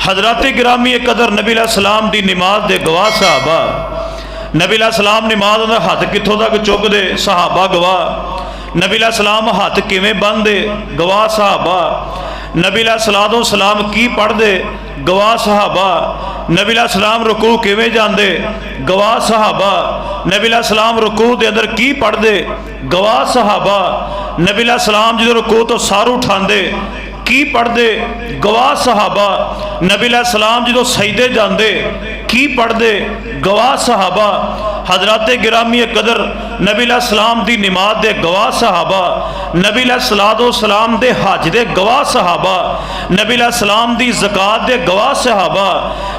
हजरत गिरामी कदर नबी सलाम की नमाज के गवाह सहाबा, नबी सलाम नमाज का हथ कितों तक चुकते सहाबा गवाह, नबी सलाम हथ किवें बंधे गवाह सहाबा, नबी सलातो सलाम की पढ़ते गवाह सहाबा, नबी सलाम रुकू किवें जाते गवाह सहाबा, नबी सलाम रुकू के अंदर की पढ़ते गवाह सहाबा, नबी सलाम जो रुकू तो सार उठाते की पढ़ते गवाह सहाबा, नबी सलाम जो सजदे जाते की पढ़ते गवाह सहाबा, हजरत गिरामी कदर नबी सलाम की नमाज के गवाह सहाबा, नबी सलातो सलाम के हज के गवाह सहाबा, नबी सलाम की ज़कात के गवाह सहाबा,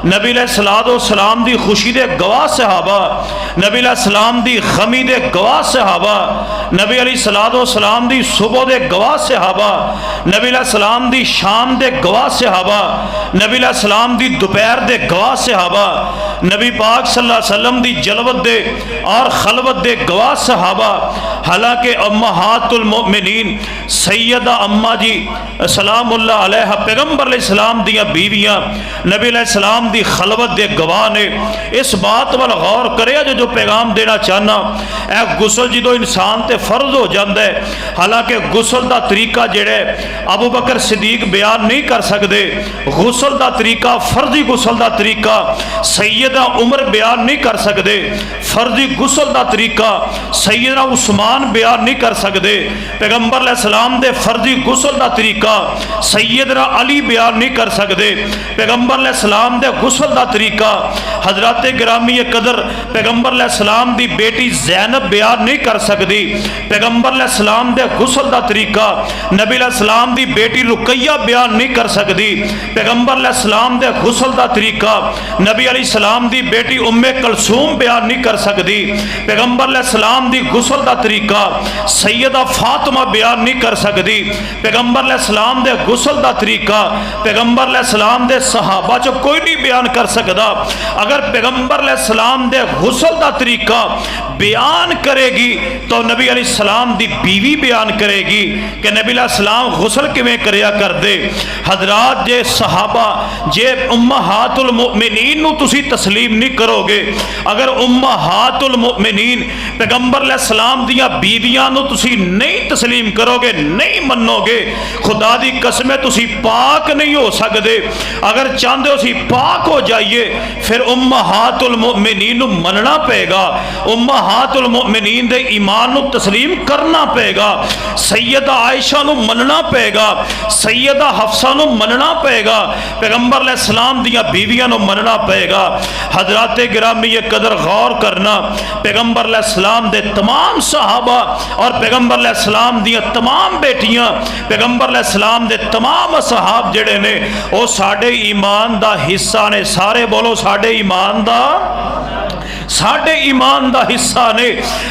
नबी सलातो सलाम की खुशी के गवाह सहाबा, नबी सलाम की खमी के गवाह सहाबा, नबी सलातो सलाम की सुबह के गवाह सहाबा, नबी सलाम की शाम के गवाह सहाबा, नबी सलाम की दोपहर के गवाह सहाबा, नबी पाक सल्लल्लाहु अलैहि वसल्लम की जलवत दे और खलवत दे गवाह सहाबा। हालांकि अम्महातुल मोमिनीन सैयदा अम्मा जी सलामुल्लाह अलैहा पैगंबर सलाम दियाँ बीवियाँ नबी सलाम की खलवत दे गवाह ने। इस बात वाल गौर करे जो पैगाम देना चाहना, यह गुसल जो इंसान ते फर्ज हो जाता है, हालांकि गुसल का तरीका जेड़ा अबू बकर सिद्दीक बयान नहीं कर सकते, गुसल का तरीका फर्जी गुसल का तरीका सैयदा उमर बयान नहीं कर सकते, फर्जी गुसल का तरीका सैयदना उस्मान बयान नहीं कर सकते, पैगंबर सलाम दे फर्जी गुसल का तरीका सैयदना अली बयान नहीं कर सकते, पैगंबर सलाम दे गुसल का तरीका हजरत गिरामी कदर पैगंबर सलाम की बेटी जैनब बयान नहीं कर सकती, पैगंबर सलाम दे गुसल का तरीका नबी सलाम की बेटी रुकैया बयान नहीं कर सकती, पैगंबर सलाम दे गुसल का तरीका नबी अली सलाम की बेटी उम्मे कलसूम बयान नहीं कर सकती, पैगंबर सलाम की गुसल का तरीका सैयदा फातिमा बयान नहीं कर सकती, पैगंबर सलाम के गुसल का तरीका पैगंबर सलाम के सहाबा चो कोई नहीं बयान कर सकता। अगर पैगंबर सलाम के गुसल का तरीका बयान करेगी तो नबी अली सलाम की बीवी बयान करेगी कि नबी सलाम गुसल किवें करया करदे। हजरात जे सहाबा जे उम्महातुल मुमिनीन नूं तुसीं तस्लीम नहीं करोगे, अगर उम्महातुल मुमिनीन पैगंबर सलाम दियां बीवियां नूं तुसीं नहीं तस्लीम करोगे, नहीं मनोगे, खुदा दी कसम तुसीं पाक नहीं हो सकते। अगर चाहते हो सी पाक हो जाइए फिर उम्महातुल मुमिनीन नूं मनना पेगा, उम्महातुल मुमिनीन दे ईमान नूं तस्लीम करना पेगा, सैयदा आयशा नूं मनना पेगा, सैयदा हफ्सा नूं मनना पेगा, पैगंबर सलाम दियां बीवियां नूं मनना पेगा। हजरत गिरामी कदर गौर करना, पैगंबर सलाम दे तमाम सहाबा और पैगंबर सलाम दियां तमाम बेटियां पैगंबर सलाम दे तमाम सहाब जिहड़े ने वो साडे ईमान दा हिस्सा ने। सारे बोलो साडे ईमान दा, साडे ईमान दा हिस्सा ने।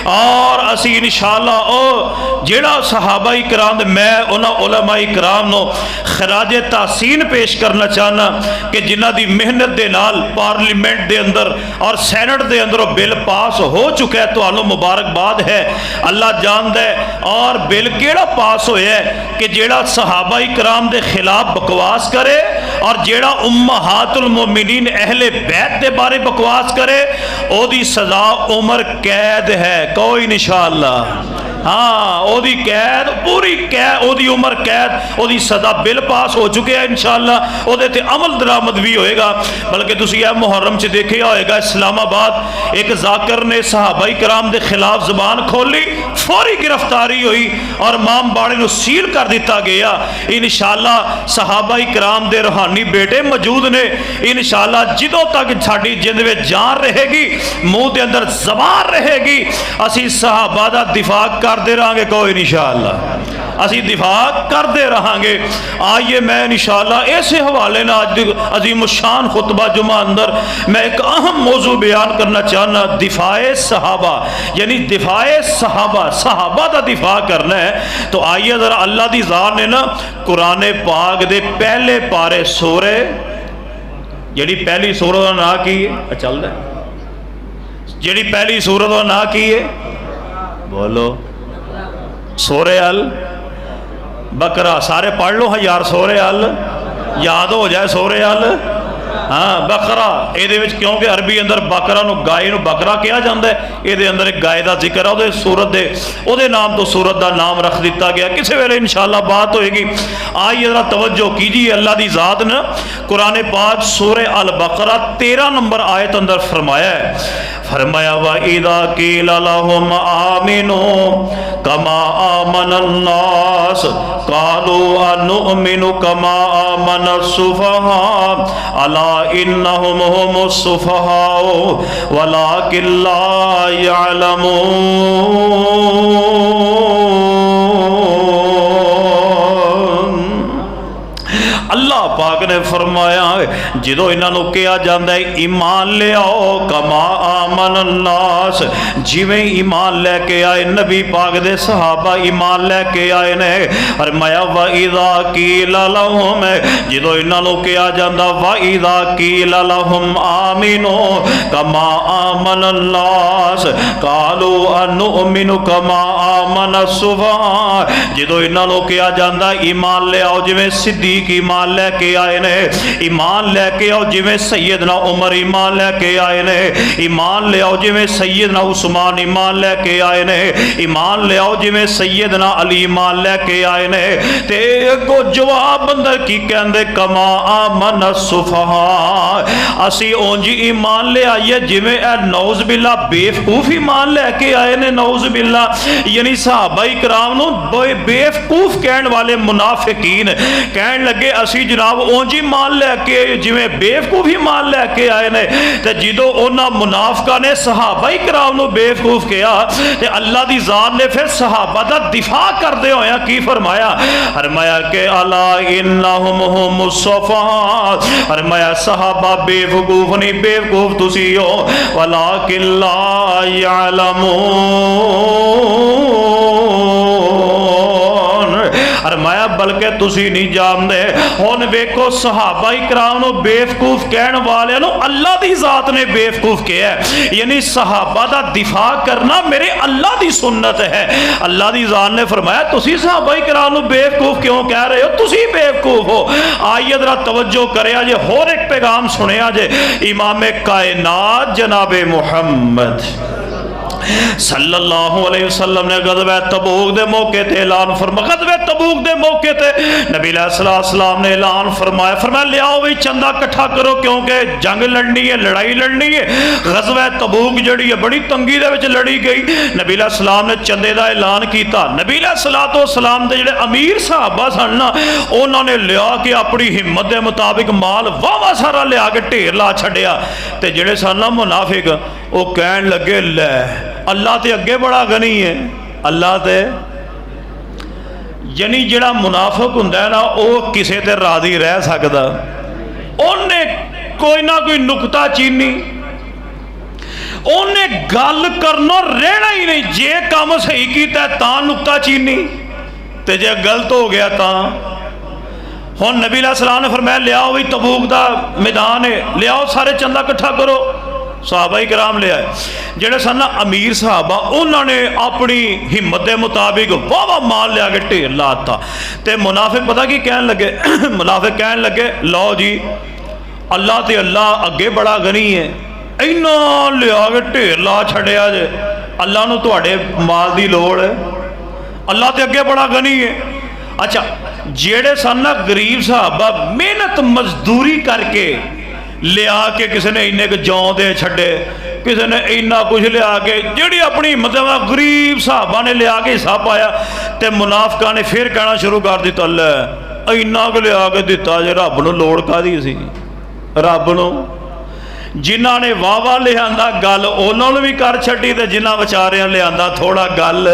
और असी इंशाअल्लाह ओ जेड़ा सहाबाई कराम मैं उन्होंने उलमाई कराम नो खराज तहसीन पेश करना चाहना कि जिन्हां दी मेहनत दे नाल पार्लीमेंट दे अंदर और सैनट दे अंदर बिल पास हो चुका है, तो मुबारकबाद है, अल्लाह जानदा है। और बिल केड़ा पास होया है कि जेड़ा सहाबाई कराम दे खिलाफ बकवास करे और जेड़ा उम्महातुल मोमिनीन अहले बैत के बारे बकवास करे ओदी सजा उम्र कैद है। कोई इंशाअल्लाह हाँ ओदी कैद पूरी कैद ओदी उम्र कैद ओदी सजा बिल पास हो चुके हैं इंशाअल्लाह ओदे ते अमल दरामद भी होएगा। बल्कि तुसीं यह मुहर्रम च देखिया होएगा इस्लामाबाद एक जाकिर ने सहाबाई कराम के खिलाफ जबान खोली, फौरी गिरफ्तारी हुई और इमाम बाड़े नूं सील कर दिता गया। इंशाअल्लाह सहाबाई कराम के रूहानी बेटे मौजूद ने। इंशाअल्लाह जिदों तक साडी जिंद में जान रहेगी, मुंह के अंदर जबान रहेगी, असी सहाबा दा दिफा करते रहेंगे। कोई इंशाअल्लाह असी दिफा करते रहेंगे। आइए मैं इंशाअल्लाह इस हवाले ना अजीम शान खुतबा जुमा अंदर मैं एक अहम मौजू बयान करना चाहना, दिफाए सहाबा, यानी दिफाए सहाबा, सहाबा का दिफा करना है। तो आइए जरा अल्लाह की ज़ात ने ना कुरान पाक दे पहले पारे सूरे जी पहली सूरत का ना की है चलता जी पहली सूरत का ना की है बोलो सूरे अल बकरा। सारे पढ़ लो हाँ यार, सूरे अल याद हो जाए, सूरे अल हाँ बकरा ये क्योंकि अरबी अंदर बकरा नूं गाय नूं बकरा कहा जाता है, ये अंदर एक गाय का जिक्र है, वो सूरत दे उहदे नाम तो सूरत का नाम रख दिता गया। किसी वेले इंशाअल्लाह बात होएगी। आइए जरा तवज्जो कीजिए, अल्लाह की ज़ात ने कुरान पाक सूरह अल बकरा 13 नंबर आयत अंदर फरमाया है, फरमाया व इदा कीला लहुम आमिनू कमा आमनन्नास कालू अनुमिनु कमा आमनस्सुफहा अला इन्नहुम हुमुस्सुफहा वलाकिन ला अल्लाह पाक ने फरमाया जो इन्हों कहा जाता है ईमान ले आओ कमा आमन नास, जिमें ईमान लैके आए नबी पाक दे सहाबा ईमान लैके आए ने। और माया व इदा कील लहुम, जो इन्हों कहा जाता व इदा कील लहुम आमिनो कमा आमन नास कालू अनुमिनु कमा आमन सुफहा, जो इन्हों कहा जाता ईमान ले आओ जिमें सिद्दीक ईमान लैके आए ने, ईमान लैके आओ जिवें सैयदना उमर ईमान लैके आए ने, ईमान ले आओ जिवें सैयदना उस्मान ईमान लैके आए ने, ईमान ले आओ जिवें सैयदना अली ईमान लैके आए ने। ते अगो जवाब अंदर की कहंदे कमा आमन सुफहा, असी उंज ईमान ले आइए जिवें ए नौज बिल्ला बेवकूफ ईमान लैके आए ने, नौज बिल्ला यानी सहाबा इकराम नूं बेवकूफ कहण वाले मुनाफिकीन कहण लगे असी जनाब उंज ही मान लैके जिवें बेवकूफ ही मान लैके आए ने। ते जो उन्हां मुनाफिकां ने सहाबा इकराम नूं बेवकूफ कहा ते अल्लाह दी ज़ात ने फिर सहाबा दा दिफा करदे होया की फरमाया, फरमाया के अला इन्नहुम हुमुस्सफहा, फरमाया सहाबा बेवकूफ नहीं, बेवकूफ तुसी हो, वलाकिन ला यअलमून, फरमाया बल्कि तुसी नहीं जानते। हुण वेखो सहाबा इकराम नूं बेवकूफ कहण वाले नूं अल्लाह दी ज़ात ने बेवकूफ कहा है, यानी सहाबा दा दिफा करना मेरे अल्लाह दी सुन्नत है। अल्लाह दी ज़ात ने फरमाया तुसी सहाबा इकराम नूं बेवकूफ क्यों कह रहे हो, तुसी बेवकूफ हो। आइए जरा तवज्जो करिया जे, होर एक पैगाम सुनिया जे, इमाम कायनात जनाबे मुहम्मद सल्लल्लाहु अलैहि वसल्लम ने गज़वे तबूक दे मौके ते ऐलान फरमाया, गज़वे तबूक दे मौके ते नबी अलैहिस्सलाम ने ऐलान फरमाया, फरमाया ले आओ भी चंदा इकट्ठा करो क्योंकि जंग लड़नी है, लड़ाई लड़नी है। गज़वे तबूक जिहड़ी है बड़ी तंगी दे विच लड़ी गई। नबी अलैहिस्सलाम ने चंदे दा ऐलान किया। नबी अलैहिस्सलाम दे जिहड़े अमीर सहाबा सन ना, उन्होंने लिया कि अपनी हिम्मत के मुताबिक माल वावा सारा लिया के ढेर ला छड्डिया। ते जिहड़े सन ना मुनाफिक वो कहण लगे लै अल्लाह ते अगे बड़ा गनी है, अल्लाह ते यानी जिहड़ा मुनाफिक हुंदा है ना वो किसे ते राजी रह सकदा, उन्हें कोई ना कोई नुकता चीनी, उन्हें गल करना रहना ही नहीं। जे काम सही किया तां नुकता चीनी, ते जे गलत हो गया तां। हुण नबी अलैहिस्सलाम ने फरमाया लियाओ भी तबूक दा मैदान है, लियाओ सारे चंदा इकट्ठा करो। सहाबा इकराम ले आए, जेडे सन अमीर सहाबा उन्होंने अपनी हिम्मत के मुताबिक वावा माल लिया के ढेर लाता। ते मुनाफिक पता की कहन लगे मुनाफिक कहन लगे लो जी अल्लाह ते अल्लाह अगे बड़ा गनी है, इन्ना लिया के ढेर ला छड़िया जे, अल्लाह नूं तुहाडे माल की लोड़ है, अल्लाह ते अगे बड़ा गनी है। अच्छा जेडे सन ना गरीब सहाबा मेहनत मजदूरी करके लिया के किसी ने इन्ने जौ दे छड़े, किसी ने इन्ना कुछ लिया के जी अपनी मतलब गरीब साहबा ने लिया के हिस्सा पाया। तो मुनाफिकां ने फिर कहना शुरू कर दिता लै इन्ना को लिया के दिता जे रब नूं लोड़ काहदी सी, रब नूं जिन्हां ने वाहवा लिया गल उन्होंने भी कर छड्डी, ते जिन्हां विचारियां लिया थोड़ा गल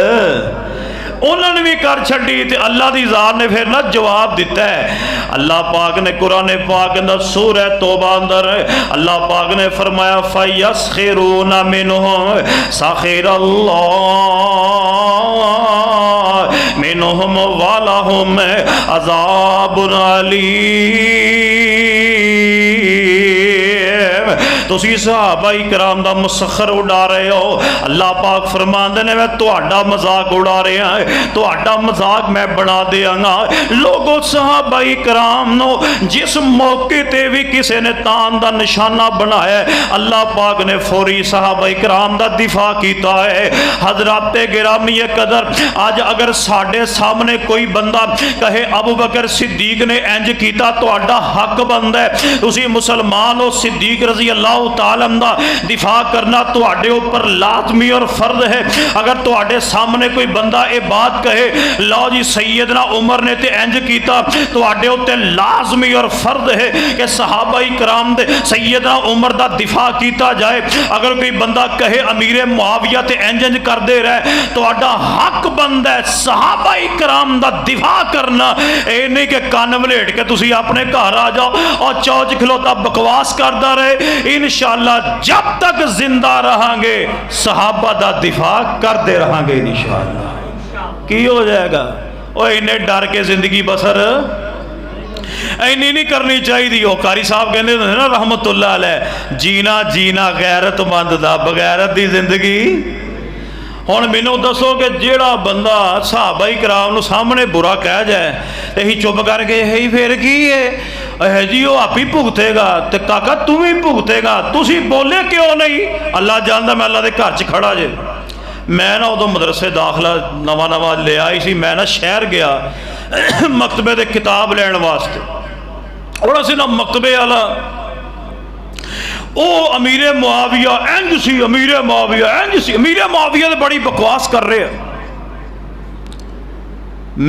उन्होंने भी कर छड़ी। ते अल्लाह की ज़ात ने फिर ना जवाब दिता है। अल्लाह पाक ने कुरान पाक अंदर सूरह तौबा अंदर अल्लाह पाक ने फरमाया फयस्खिरूना मिनहुम सखिरल्लाह मिनहुम वलहुम अज़ाबुन अलीम। तुसी सहाबाई कराम दा मुसखर उड़ा रहे हो। अल्लाह पाक फरमांदे ने मैं तुहाडा मजाक उड़ा रहा है, तुहाडा मजाक मैं बना देंगा। लोगो सहाबाई कराम नो जिस मौके ते भी किसी ने तान दा निशाना बनाया, अल्लाह पाक ने फौरी सहाबाई कराम दा दिफा किया है। हजरात गिरामी कदर, अज अगर साडे सामने कोई बंदा कहे अबू बकर सिद्दीक ने इंज किया, तुहाडा हक बनदा है, तुसी मुसलमान हो, सिद्दीक रजी अल्लाह तआला दा दिफा करना तुहाडे ऊपर लाजमी और फर्ज है। अगर तुहाडे सामने कोई बंदा ये बात कहे, लो जी सैयदना उमर ने ते इंज किया, तुहाडे उत्ते लाजमी और फर्ज है कि सहाबाई कराम दे सैयदना उमर दा दिफा किया जाए। अगर कोई बंदा कहे अमीर मुआविया ते इंज इंज करदे रहे, तुहाडा हक बनदा है सहाबाई कराम दा दिफा करना। ये नहीं कि कान वलेट के तुसी अपने घर आ जाओ और चौच खिलोता बकवास करता रहे। इंशाअल्लाह जब तक जिंदा रहांगे सहाबा दा दिफा करते रहांगे इंशाअल्लाह। की हो जाएगा? ओ इन्ने डर के जिंदगी बसर इन्नी नहीं करनी चाहिए। कारी साहब कहते होंदे ना रहमतुल्लाह अलैह, जीना जीना गैरतमंद दा, बगैरत दी जिंदगी। हुण मैनू दसो कि जेड़ा बंदा सहाबाई कराम नूं सामने बुरा कह जाए तो असीं चुप करके ही फिर की है जी वो आप ही भुगतेगा, तो काका तू भी भुगतेगा, तुसी बोले क्यों नहीं? अल्लाह जानदा मैं अल्लाह के घर च खड़ा जे। मैं ना उदों मदरसे दाखला नवा नवा लिया ही सी, मैं ना शहर गया मकतबे दे किताब लैण वास्ते, और असीं ना मकतबे वाला ओ अमीरे मुआविया इंज सी, अमीरे मुआविया इंज सी, अमीरे मुआविया तो बड़ी बकवास कर रहे हैं।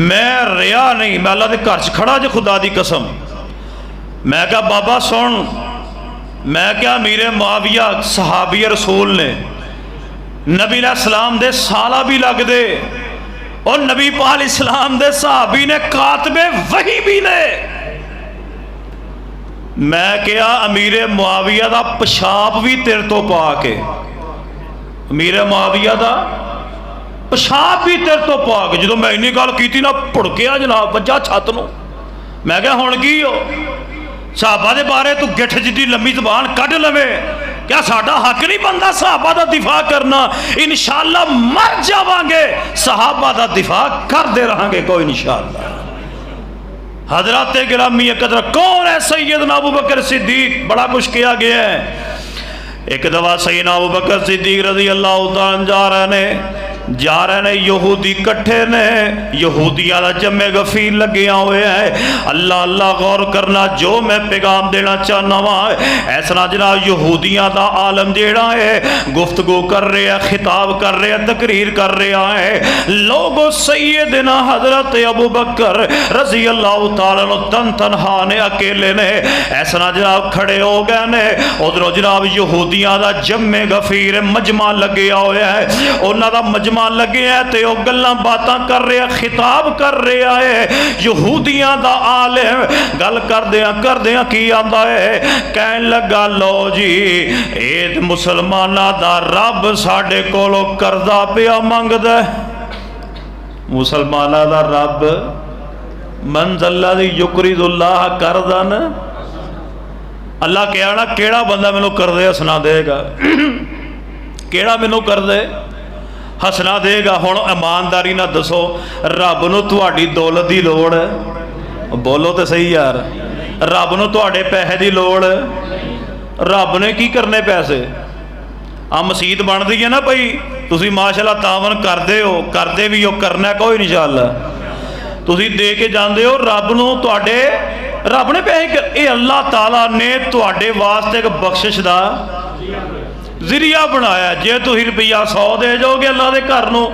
मैं रिया नहीं, मैं अल्लाह के घर च खड़ा जे खुदा दी कसम। मैं क्या बाबा सुन, मैं क्या अमीरे मुआविया सहाबी रसूल ने, नबी सलाम दे साला भी लगदे, और नबी पाक इस्लाम दे सहाबी ने, कातबे वही भी ने। मैं क्या अमीरे मुआविया दा पेशाब भी तेरे तो पा के, अमीरे मुआविया दा पेशाब भी तेरे तो पा के, जो मैं इन्नी गल की ना भुड़किया जनाब वज्जा छत नूं। मैं क्या हुण की हो सहाबा दे बारे तू गिठ जिद्दी लंबी जबान कढ़ लवे, क्या साडा हक नहीं बनता सहाबा दा दिफा करना? इंशाअल्लाह मर जावांगे सहाबा दा दिफा करते रहांगे कोई इंशाअल्लाह। हजरत गिरामी कदर, कौन है सैयदना अबू बकर सिद्दीक? बड़ा कुछ किया गया है। एक दफा सैयदना अबू बकर सिद्दीक रजी अल्लाह तआला जा रहे ने यहूदी कट्ठे ने, यहूदिया का जमे गफीर लगे हुए हैं। अल्लाह अल्लाह गौर करना, जो मैं पैगाम देना चाहना वा इस तरह जनाब यहूदिया का आलम जेड़ा है गुफ्तगू कर रहे हैं, खिताब कर रहे हैं, तकरीर कर रहा है। लोगो सैयदना हजरत अबू बकर रजी अल्लाह तआला तन तनहा ने अकेले ने इस तरह जनाब खड़े हो गए ने। उधरों जनाब यहूदिया का जमे गफीर मजमा लगे हुए है, उन्हों का मजमा लगे है तो वह गल्लां बातां कर रहा, खिताब कर रहा है। यहूदियां दा आलिम गल करदियां की आंदा है, कहन लगा लो जी ये मुसलमाना दा रब साडे कोलों करदा पिया मंगदा। मुसलमाना दा रब मन ज़ल्लज़ी युक़रिज़ुल्लाह करदन। अल्लाह कहा ना केड़ा बंदा मैनू कर दे हसना देगा, केड़ा मैनू कर दे हसना देगा। हुण ईमानदारी ना दसो, रब नूं तुहाडी दौलत की लोड़ है? बोलो तो सही यार, रब नूं तुहाडे पैसे की लोड़? रब ने की करने पैसे? आ मसीत बनती है ना भाई, तुसीं माशाअल्लाह तावन करदे हो, करदे भी हो, करना कोई इंशाअल्लाह तुसीं दे के जाते हो। रब नूं तुहाडे रब ने पैसे, ये अल्लाह ताला ने तुहाडे वास्ते एक बख्शिश का जरिया बनाया। जे तुसीं रुपया 100 दे जाओगे अल्लाह के घर नूं,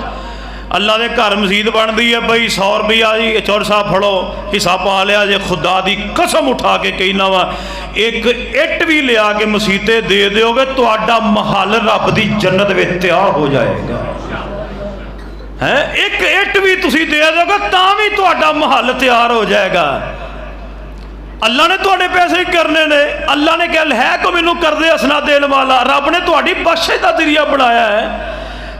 अल्लाह के घर मसीत बनती है भाई 100 रुपया जी चौर साहब फड़ो हिस्सा पा लिया जे, खुदा की कसम उठा के कहना वा एक इट भी लिया के मसीते दे दोगे तुहाडा महल रब की जन्नत में तैयार हो जाएगा। है एक इट भी तुसीं दे दोगे तां भी तुहाडा महल तैयार हो जाएगा। अल्लाह ने तुहाडे पैसे ही करने ने, अल्लाह ने कहा है को मैनू कर दे हसना देने वाला, रब ने तुहाडी बख्शिश का जरिया बनाया है।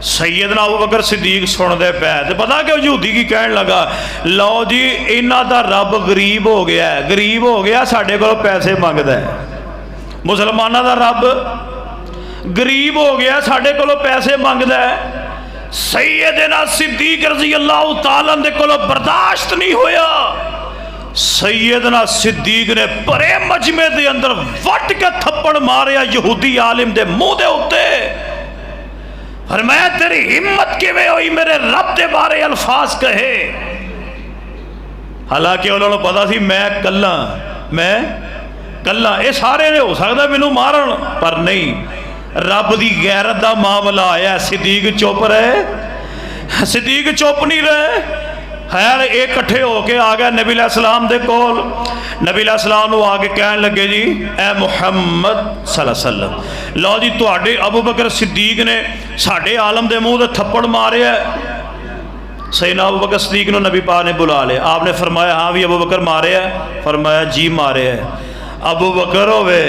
सैयदना अबू बकर सिद्दीक सुनते पै तो पता कि यहूदी की कहन लगा, लो जी इन्हां दा रब गरीब हो गया है, गरीब हो गया साडे कोलों पैसे मंगदा है। मुसलमाना दा रब गरीब हो गया, साढ़े कोलों पैसे मंगदा है। सैयदना सिद्दीक रज़ी अल्लाह तआला दे कोलों बर्दाश्त नहीं होया। सैयदना सिद्दीक ने भरे मजमे दे अंदर वट के थप्पड़ मारिया यहूदी आलिम दे मुंह दे उत्ते। फरमाया तेरी हिम्मत किवें होई मेरे रब दे बारे अल्फाज कहे। हालांकि उन्होंने पता सी मैं कल्ला ये सारे ने हो सकता मैनू मारन, पर नहीं, रब दी गैरत दा मामला आया। सिद्दीक चुप रहे, सिद्दीक चुप नहीं रहे। खैर ये इकट्ठे होके आ गया नबी अलैहिस्सलाम दे कोल। नबी अलैहिस्सलाम नूं आके कहन लगे जी ए मुहम्मद सल्लल्लाहु अलैहि वसल्लम, लो जी तुहाडे अबू बकर सिद्दीक ने साडे आलम दे मूँह ते थप्पड़ मारिया। सैयदना अबू बकर सिद्दीक नूं नबी पाक ने बुला लिया। आपने फरमाया हाँ भी अबू बकर मारे है? फरमाया जी मारे है। अबू बकर होवे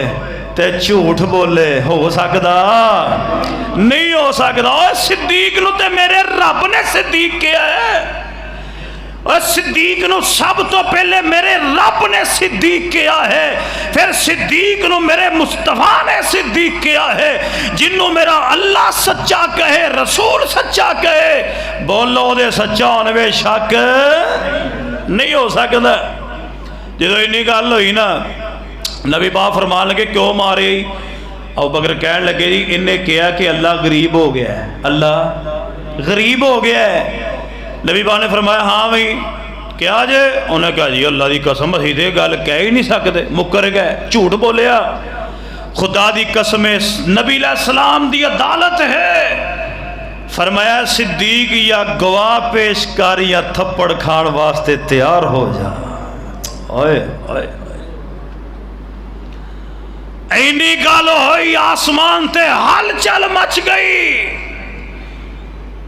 ते झूठ बोले, हो सकदा नहीं हो सकदा। सिद्दीक नूं ते मेरे रब ने सिद्दीक किया है। और सिद्दीक नूं सब तो पहले मेरे रब ने सिद्दीक किया है, फिर सिद्दीक नूं मेरे मुस्तफा ने सिद्दीक किया है। जिन्हों मेरा अल्लाह सच्चा कहे, रसूल सच्चा कहे, बोलो दे सच्चा होने में शक नहीं हो सकता। जो इन्नी गल हुई ना, नबी पाक फरमान लगे क्यों मारे? अबू बकर कहन लगे जी इन्हें कहा कि अल्लाह गरीब हो गया है, अल्लाह गरीब हो गया है। नबी पाक ने फरमाया हाँ भाई क्या जे? उन्हें कहा जी अल्लाह की कसम असीं ते गल कह ही नहीं सकते, मुकर गए, झूठ बोलिया। खुदा की कसम नबी अलैहिस्सलाम दी अदालत है। फरमाया सिद्दीक या गवाह पेश कर या थप्पड़ खाण वास्ते तैयार हो जा। ओए ओए इन्नी गल होई आसमान ते हलचल मच गई।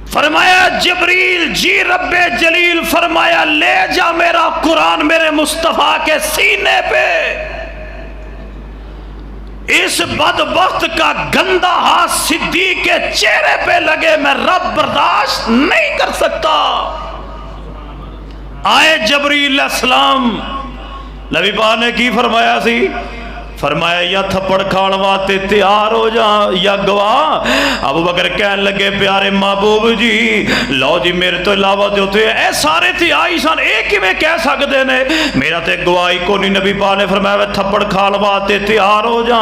फरमाया जिब्रील जी रब्बे जलील फरमाया ले जा मेरा कुरान मेरे मुस्तफा के सीने पे। इस बदबख्त का गंदा हाथ सिद्दीक के चेहरे पे लगे, मैं रब बर्दाश्त नहीं कर सकता। आए जबरील अलैहिस्सलाम, नबी पाक ने की फरमाया सी? फरमाया या थप्पड़ खाण वास्ते तैयार हो जा या गवाह। अबू बकर कहन लगे प्यारे महबूब जी लो जी मेरे तो इलावा तो उथे ए सारे थे आई सन, ये किवें कह सकते ने? मेरा तो गवाही को नहीं। नबी पाक ने फरमाया थप्पड़ खाण वास्ते तैयार हो जा।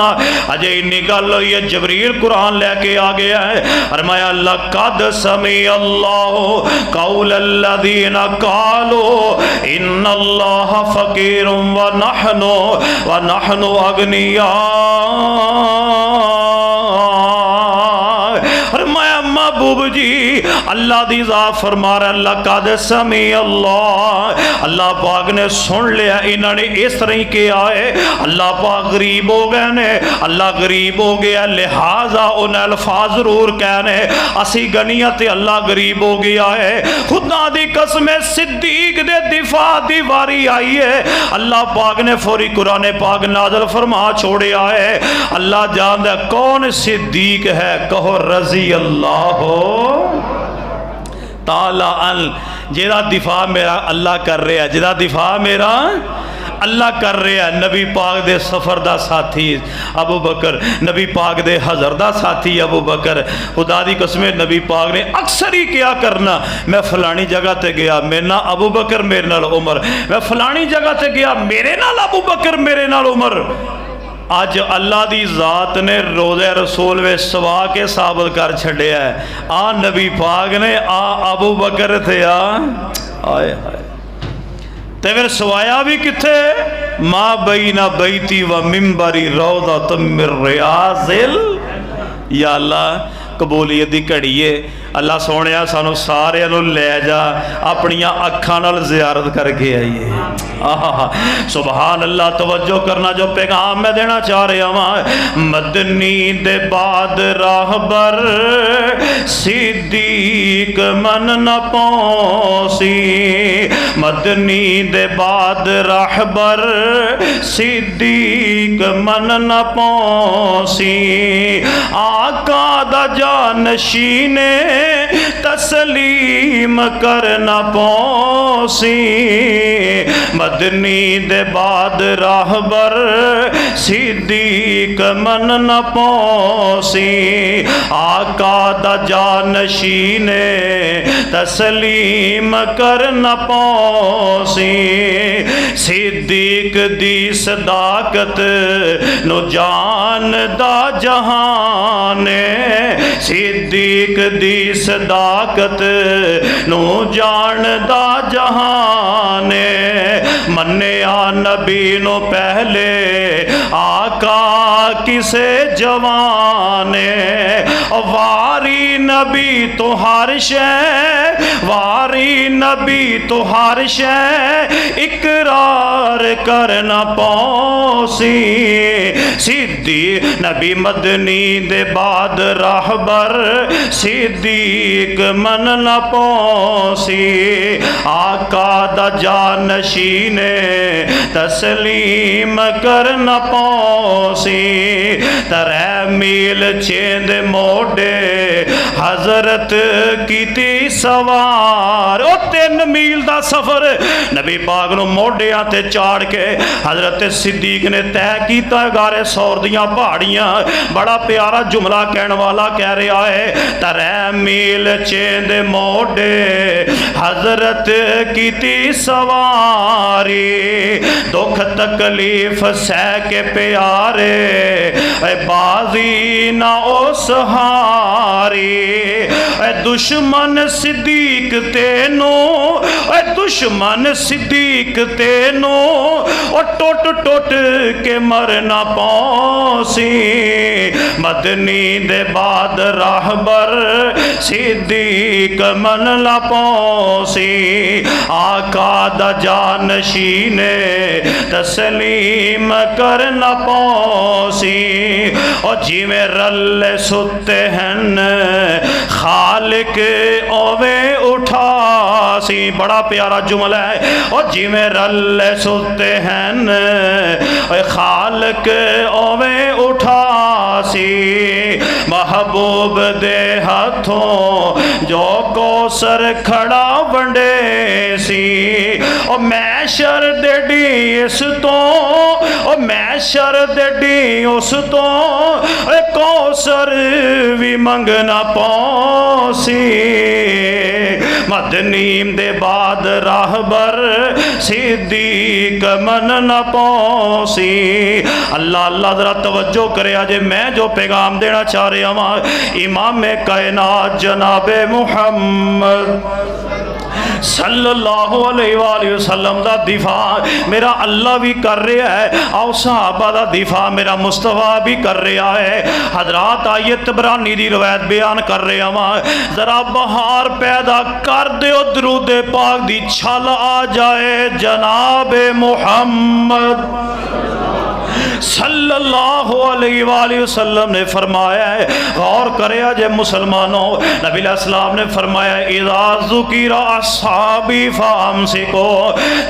अजे इन्नी गल हुई है, जबरील कुरान लेके आ गया है। फरमाया लक़द समी अल्लाहु कौल अल्लज़ीना क़ालू इन्नल्लाह फ़क़ीरुन व नहनु अगनिया। महबूब जी अल्लाह दी ज़ात फरमा रहा लक़द समी अल्लाह, अल्लाह पाक ने सुन लिया। इन्होंने इस तरह किया है, अल्लाह पाक गरीब हो गए ने, अल्लाह गरीब हो गया लिहाजा उन्हें अल्फाज जरूर कहने असी गनिया ते अल्लाह गरीब हो गया है। खुदा दी कसम सिद्दीक दे दिफा दी वारी आई है। अल्लाह पाक ने फौरी कुरान पाक नाज़िल फरमा छोड़िया है। अल्लाह जानदा कौन सिद्दीक है, कहो रज़ी अल्लाह ताला अन, जेदा दिफा मेरा अल्लाह कर रहा है, जेदा दिफा मेरा अल्लाह कर रहा है। नबी पाक दे सफ़र दा साथी अबू बकर, नबी पाक दे हज़र दा साथी अबू बकर। खुदा दी कसम नबी पाक ने अक्सर ही क्या करना, मैं फलानी जगह ते गया मेरे नाल अबू बकर मेरे नाल उमर, मैं फलानी जगह ते गया मेरे नाल अबू बकर मेरे नाल उमर। अज अल्लाह दी ज़ात ने रोज़े रसूल वे सवा के साबित कर छड़िया है। आ नबी पाक ने आ अबू बकर थे आए हाय ते फिर सवाया भी किथे मां बैना बैती व मिंबरी रौज़तुम मिन रियाज़िल। या अल्लाह कबूलियत दी घड़ी है, अल्लाह सोने सानू सारे ले जा अपनिया अखां नाल ज़ियारत करके आइए। आहा सुबहान अल्लाह। तवज्जो करना जो पैगाम मैं देना चाह रहा वहाँ, मदनी दे बाद राहबर सिद्दीक मन न पहुँची, मदनी दे बाद राहबर सिद्दीक मन न पहुँची, आका दा जानशीने तस्लीम कर न पौसी मदनी दे बाद राहबर सिद्दीक मन न पौसी आका दा जानशीने तस्लीम कर न पौसी सिद्दीक दी सदाकत नु जान दा जहाने सिद्दीक दी सदाकत नु जान दा जहाने मन्निया नबी नु पहले आका किसे जवाने वारी नबी तो हर शै वारी नबी तो हर शै इकरार करना पौसी सिद्दी नबी मदनी दे बाद राहबर सिद्दीक मन न पौसी आका दा जानशीने तस्लीम कर न पौसी तरै मील चेंद मोडे हजरत कीती सवार ओ 3 मील दा सफर नबी पाक नु मोडियां ते चाड़ के हजरत सिद्दीक ने तय किया गारे सौर दियां पहाड़ियां बड़ा प्यारा जुमला कहने वाला कह रहा है तरै मील चेंद मोडे हजरत कीती सवारी दुख तकलीफ सह के प्यारे बाजी ना उस हारी दुश्मन सिद्दीक तेनू दुश्मन सिद्दीक तेनू और टुट टुट के मरना पौसी मदनी दे बाद राहबर सिद्दीक मन ला पौसी आका दा जानशीने तस्लीम कर न पौसी और जिमें रल्ले सुते हैं खालिक ओवे उठासी बड़ा प्यारा जुमला है और जिमें रल्ले सुते हैं खालिक ओवे उठासी महबूब दे हाथों जो कौसर खड़ा वंडे सी और मैं शर देडी इस तो और मैं शर देडी उस तो कौसर भी मंगना पौसी मदनीम दे बाद राहबर सिद्दीक मन न पौसी अल्लाह अल्लाह जरा तवज्जो करे अजे मैं जो पैगाम देना चाह रहा हूँ इमाम कायनात जनाबे मुहम्मद सल्लल्लाहु अलैहि वसल्लम दा दिफा मेरा अल्लाह भी कर रहा है आओ सहाबा दा दिफा मेरा मुस्तफा भी कर रहा है हजरात आइए तबरानी दी रवायत बयान कर रहा हूँ जरा बहार पैदा कर दो दरूद पाक दी छल आ जाए जनाबे मुहम्मद सल्लल्लाहु अलैहि वसल्लम ने फरमाया है गौर करे जे मुसलमानों नबी अलैहिस्सलाम ने फरमाया इज़ा ज़ुकिरा अस्हाबी फअमसिको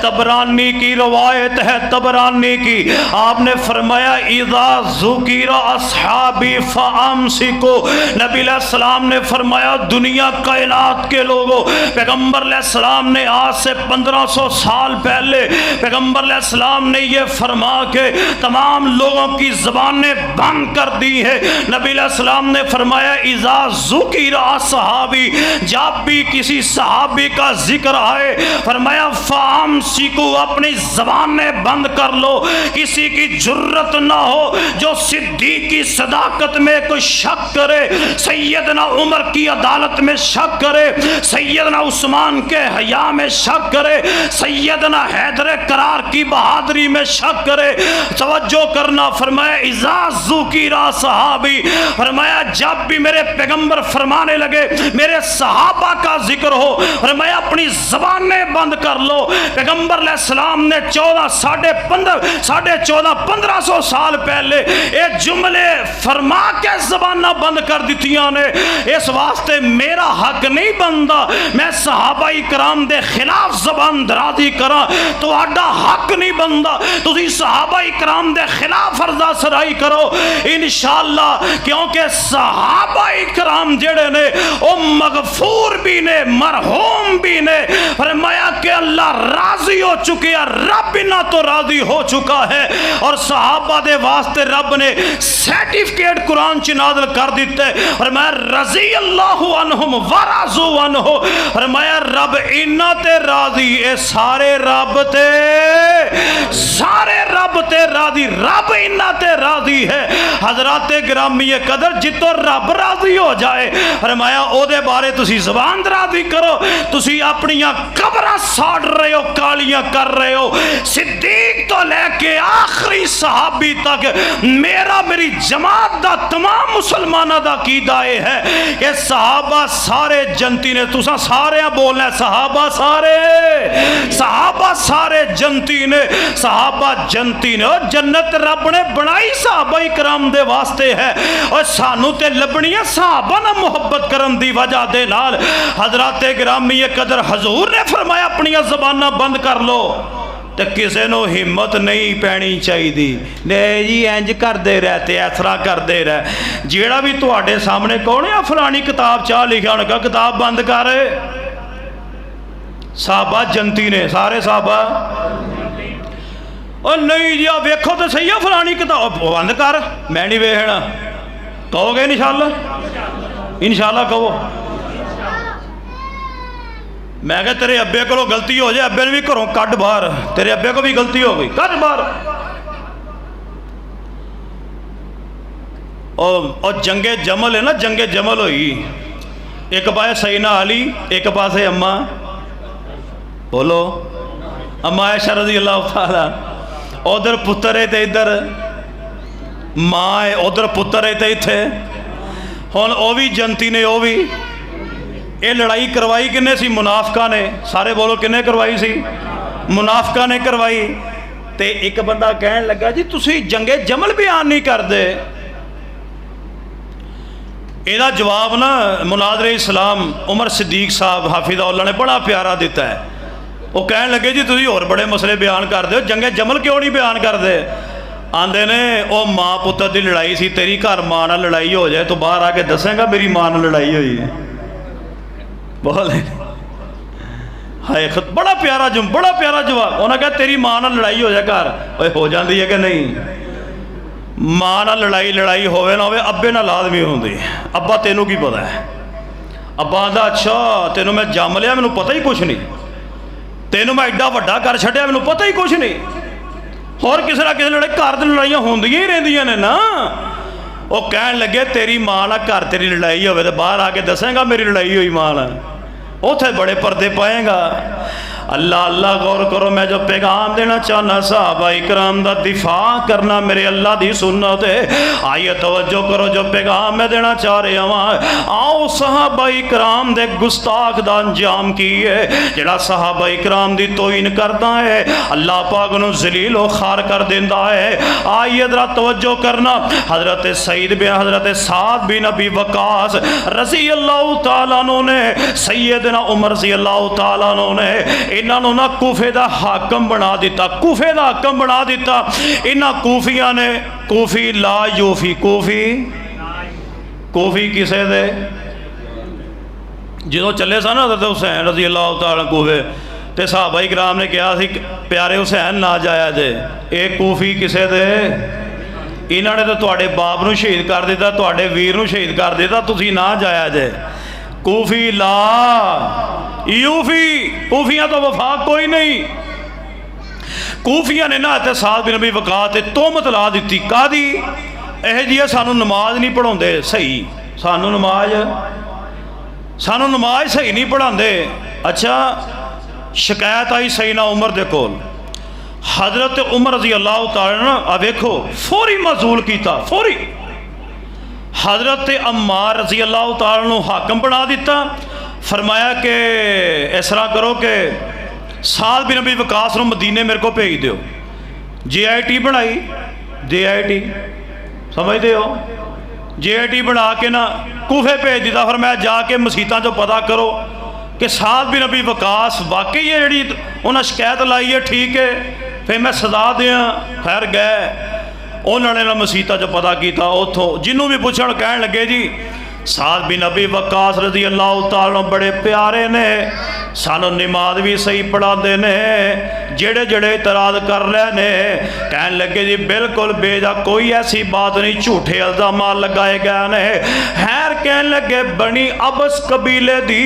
तबरानी की रवायत है तबरानी की आपने फरमाया इज़ा ज़ुकिरा अस्हाबी फअमसिको नबी अलैहिस्सलाम ने फरमाया दुनिया कायनात के लोगों पैगंबर अलैहिस्सलाम ने आज से 1500 साल पहले पैगंबर अलैहिस्सलाम ने ये फरमा के तमाम लोगों की ज़बानें बंद कर दी है नबी अलैहिस्सलाम ने फरमाया इज़ा ज़ुकिरा सहाबी जब भी किसी सहाबी का जिक्र आए फरमाया फामसिकू अपनी ज़बानें बंद कर लो किसी की जुर्रत ना हो जो सिद्दीक की सदाकत में कोई शक करे सैयदना उमर की अदालत में शक करे सैयदना उस्मान के हया में शक करे सैयदना हैदर करार की बहादुरी में शक करे तवज्जो करना फरमाया इज़ा ज़ुकिरा सहाबी फरमाया जब भी मेरे पैगंबर फरमाने लगे मेरे सहाबा का जिक्र हो फरमाया अपनी ज़बानें बंद कर लो पैगंबर अलैहिस्सलाम ने 1500 साल पहले ये जुमले फरमा के ज़बाना बंद कर दितियां ने इस वास्ते मेरा हक नहीं बनता मैं सहाबा इकराम दे खिलाफ ज़बान दराजी करा तो आडा हक नहीं बनता तुसी सहाबा इकराम दे खिलाफ अर्जा सराई करो इंशाअल्लाह, क्योंकि सहाबा इकराम जेड़े ने वो मगफूर भी ने मरहूम भी ने। फरमाया कि अल्लाह राजी हो चुके, रब इन्हां तो राजी हो चुका है। और सहाबा दे वास्ते रब ने सर्टिफिकेट कुरान च नाज़िल कर दिते। फरमाया रज़ी अल्लाहु अन्हुम व रज़ू अन्हु। फरमाया रब इन्हां ते राजी, ए सारे रब ते राजी, रब इन्हां ते राजी है। हजरत गिरामी कदर जितो रब राजी हो जाए, फरमाया ओदे बारे तुसी ज़बान दराजी करो। तुसी अपनियां कब्रां साड़ रहे हो, कालियां कर रहे हो। सिद्दीक तो लेके आखिरी सहाबी तक मेरी जमात दा तमाम मुसलमाना दा कीदा है कि सहाबा सारे जनती ने। तुसा सारे बोलना सहाबा सारे जनती ने, सहाबा जनती ने। और जन्नत रब ने बनाई सहाबा इकराम दे वास्ते है, और सानू ते लभनियां सहाबा ना मुहब्बत करन दी वजह दे नाल। हजरत गिरामी कदर हजूर ने फरमाया अपनियां ज़बानां बंद कर लो, तो किसी को हिम्मत नहीं पैनी चाहिए। नहीं जी इंज करते रह, तो इस तरह करते रह। जेड़ा भी तुहाडे सामने कौन है फलानी किताब चाह लिखा होगा, किताब बंद कर। साहबा जनती ने, सारे साहबा। और नहीं जी वेखो तो सही है फलानी किताब बंद कर, मैं नहीं वेखना। कहोगे इंशाअल्लाह कहो। मैं क्या तेरे अब्बे को गलती हो जाए, अब्बे ने भी घरों कट बाहर, तेरे अब्बे को भी गलती हो गई, कट बाहर। और जंगे जमल है ना, जंगे जमल हुई, एक पासे सईना अली, एक पासे अम्मा, बोलो अम्मा आयशा रज़ी अल्लाह ताला। उधर पुत्र है तो इधर माँ है, उधर पुत्र है तो इत्थे। हुण वो भी जनती ने, वो भी। ये लड़ाई करवाई किन्ने सी? मुनाफिकां ने। सारे बोलो किन्ने करवाई सी? मुनाफिकां ने करवाई। ते एक बंदा कहन लगा जी तुसी जंगे जमल बयान नहीं करते। ਇਹਦਾ जवाब ना मुनाज़िर इस्लाम उमर सिद्दीक साहब हाफिज़हुल्लाह ने बड़ा प्यारा दिता है। वो कहन लगे जी तुसी होर बड़े मसले बयान करते हो, जंगे जमल क्यों नहीं बयान करते? आंदे ने वो माँ पुत्र की लड़ाई सी, तेरी घर माँ नाल लड़ाई हो जाए तो बाहर आके दसेगा मेरी माँ नाल लड़ाई हुई है। बोल हाय बड़ा प्यारा जवाब। उन्हें कहा तेरी माँ नाल लड़ाई हो जाए घर, हो जाती है कि नहीं? माँ नाल लड़ाई होवे ना होवे, अब्बे नाल लाजमी होंदी। अब्बा तेनू की पता है? अब्बा आंदा अच्छा तेनू मैं जम लिया, मैनू पता ही कुछ नहीं, तेनू मैं एडा वड्डा कर छड्या, मैनू पता ही कुछ नहीं। होर किसी ना किसी लड़ाई घर दी लड़ाइयां होंदियां ही रहिंदियां ने ना। वो कहन लगे तेरी माँ नाल घर तेरी लड़ाई होवे तो बाहर आके दसेगा मेरी लड़ाई हुई माँ नाल, उथे बड़े पर्दे पाएगा। अल्लाह अल्लाह गौर करो, मैं जो पैगाम देना चाहना सहाबा इकराम दा दिफा करना मेरे अल्लाह दी सुन्नत है। आइए तवज्जो करो जो पैगाम मैं देना चाह रहा हूँ। आओ सहाबा इकराम दे गुस्ताख दा अंजाम की है, जिहड़ा सहाबा इकराम दी तोहीन करदा है अल्लाह पाक नूं जलील व खार कर देंदा है। आइए जरा तवज्जो करना। हजरत सईद बिन हजरत साद बिन अबी वकास रज़ी अल्लाह तआला अन्हु ने सैयदना उमर रज़ी अल्लाह तआला अन्हु ने इन्हों ना कूफे का हाकम बना दिता, कूफे का हाकम बना दिता। इन्हों कूफिया ने कूफी ला यूफी, कूफी किसे दे जो चले सन हज़रत हुसैन रज़ी अल्लाह तआला कूफे, तो सहाबा इकराम ने कहा सी प्यारे हुसैन ना जाया जे, ये कूफी किसे दे? इन्होंने तो तुहाडे बाप नूं शहीद कर दिता, तुहाडे वीर नूं शहीद कर दिता, तुसीं ना जाया जे। कूफी ला यूफी, कूफिया तो वफा कोई नहीं। कूफिया ने ना साद बिन अबी वकास तोहमत ला दी। कादी? यह जी सानू नमाज नहीं पढ़ाते सही, सानू नमाज सही नहीं पढ़ाते। अच्छा शिकायत आई सही ना उमर दे कोल। हजरत उमर रज़ी अल्लाह तआला ना वेखो फौरी मजूल किया, फौरी। हजरत अम्मार रज़ी अल्लाह तआला नूं हाकम बना दिता। फरमाया कि इस तरह करो कि साद बिन अबी वकास नूं मदीने मेरे को भेज दो। JIT बनाई, JIT समझते हो? JIT बना के ना कूफे भेज दिता। फिर मैं जाके मसीतां चों पता करो कि साद बिन अबी वकास वाकई है जी उन्हें शिकायत लाई है, ठीक है, फिर मैं सजा दें। खैर गए उन्होंने ना मसीता जो पता किया उतों जिन्हों भी पूछण कह लगे जी साद बिन अबी वक्कास रज़ी अल्लाह तआला बड़े प्यारे ने सानू नमाज भी सही पढ़ाते ने जेड़े जेड़े इतराज कर रहे ने कह लगे जी बिल्कुल बेजा कोई ऐसी बात नहीं झूठे इल्जाम लगाए गए ने खैर कह लगे बनी अबस कबीले दी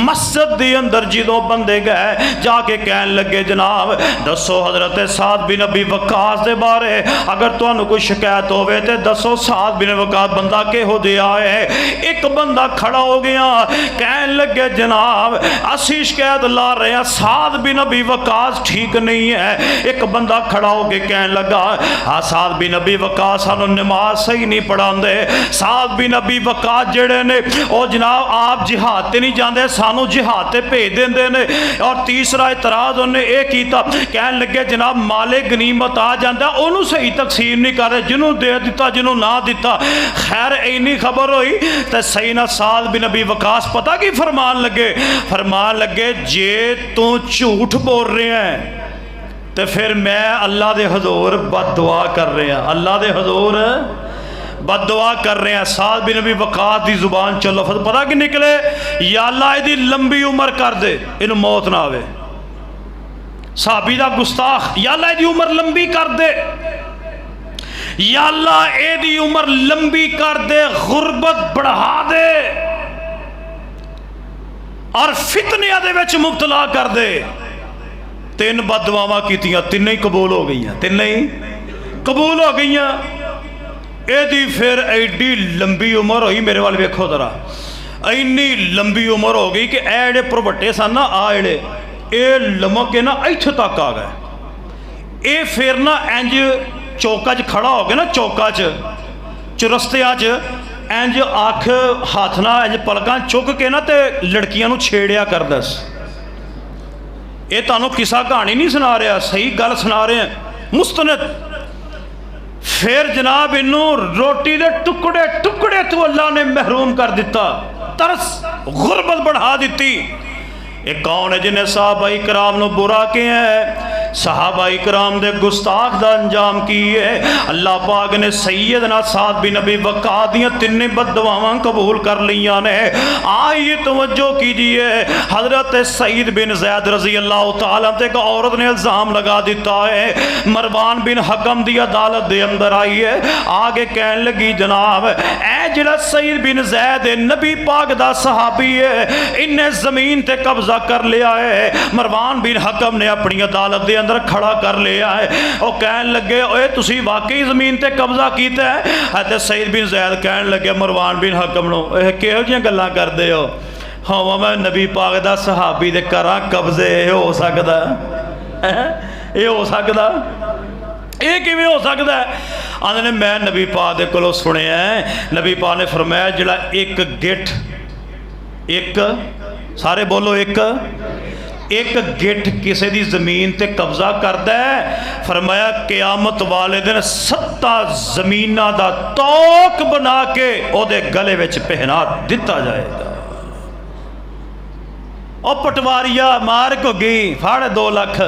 मस्जिद के अंदर जो बंदे गए जाके कह लगे जनाब दसो हजरत साद बिन अबी वक्कास के बारे अगर तुहानू कोई शिकायत होवे ते दसो साद बिन वक्कास बंदा किहो जिहा है। एक बंदा खड़ा हो गया कह लगे जनाब असी शिकायत ला रहे हैं साद बिन अबी वक्कास ठीक नहीं है। एक बंदा खड़ा हो के कह लगा हाँ साद बिन अबी वक्कास सानू नमाज सही नहीं पढ़ाते साद बिन अबी वक्कास जेड़े ने ओ जनाब आप जिहाद ते नहीं जाते सानू जिहाद ते भेज देंदे ने। और तीसरा इतराज उन्हें यह किया कह लगे जनाब माले गनीमत आ जाता उन्होंने सही तकसीम नहीं कर रहे जिन्होंने दे दिता जिन्होंने ना दिता। खैर इन्नी खबर हुई तो सही ना साद बिन अबी वक्कास पता की फरमान लगे जे तू झूठ बोल रहे हैं तो फिर मैं अल्लाह दे हजूर बददुआ कर रहा अल्लाह दे हजूर बददुआ कर रहे हैं। साद बिन अबी वक्कास की जुबान चो लफ्ज़ पता कि निकले या अल्लाह इहदी लंबी उम्र कर दे इनू मौत ना आवे। साहबी दा गुस्ताख या अल्लाह इहदी उम्र लंबी कर दे या अल्लाह एदी उम्र लंबी कर दे गुरबत बढ़ा दे और फितनिया दे विच मुब्तला कर दे। तीन बददुआवां कीतियां तीन ही कबूल हो गई तीन ही कबूल हो गई। एदी फिर एडी लंबी उम्र हुई मेरे वाल वेखो जरा इन्नी लंबी उम्र हो गई कि ए जेड़े भरवट्टे सन ना आ जेड़े ये लमक के ना इत्थे तक आ गए। ये फिर ना इंज चौका च खड़ा हो गया ना चौका चुरस्तिया इंज अख हाथ ना इंज पलकां चुक के ना ते लड़कियां नूं छेड़िया करदा सी। ये तुहानूं किसा कहानी नहीं सुना रहा सही गल सुना रहे हैं मुस्तनद। फिर जनाब इनू रोटी दे टुकड़े टुकड़े तो अल्लाह ने महरूम कर दिता तरस गुरबत बढ़ा दी। ये कौन है जिन्हें सहाबाई कराम नूं बुरा किया है सहाबाई कराम दे गुस्ताख दा अंजाम की है। अल्लाह पाक ने सैयदना साद बिन अबी वक्कास दियां तिन्ने बददुआवां कबूल कर लियां ने। आइए तवज्जो कीजिए हजरत सईद बिन ज़ैद रज़ी अल्लाह तआला ते एक औरत ने इल्ज़ाम लगा दिता है मरवान बिन हकम दी अदालत दे अंदर आई है आगे कहन लगी जनाब ए जिहड़ा सईद बिन ज़ैद नबी पाक दा सहाबी है इन्हें जमीन ते कब्जा कर लिया है। मरवान बिन हकम ने अपनी अदालत दे अंदर खड़ा कर लिया है। वो कहन लगे ओए तुसी वाकई जमीन ते कब्जा कीता है ते सईद बिन ज़ैद कहन लगे मरवान बिन हकम नूं किहो जिहियां गल्लां करदे हो हाँ मैं नबी पाक दा सहाबी दे करां कब्जे हो सकदा ये हो सकदा ये किवें हो सकदा है। आंदे ने मैं नबी पाक दे कोलों सुनिया नबी पाक ने फरमाया जिहड़ा एक गिठ एक सारे बोलो एक गिठ किसी की जमीन ते कब्जा करता है फरमाया क़यामत वाले दिन 7 जमीना का तोक बना के ओदे गले विच पहना दिता जाएगा। ओ पटवारिया मार घुगी फड़ 2 लाख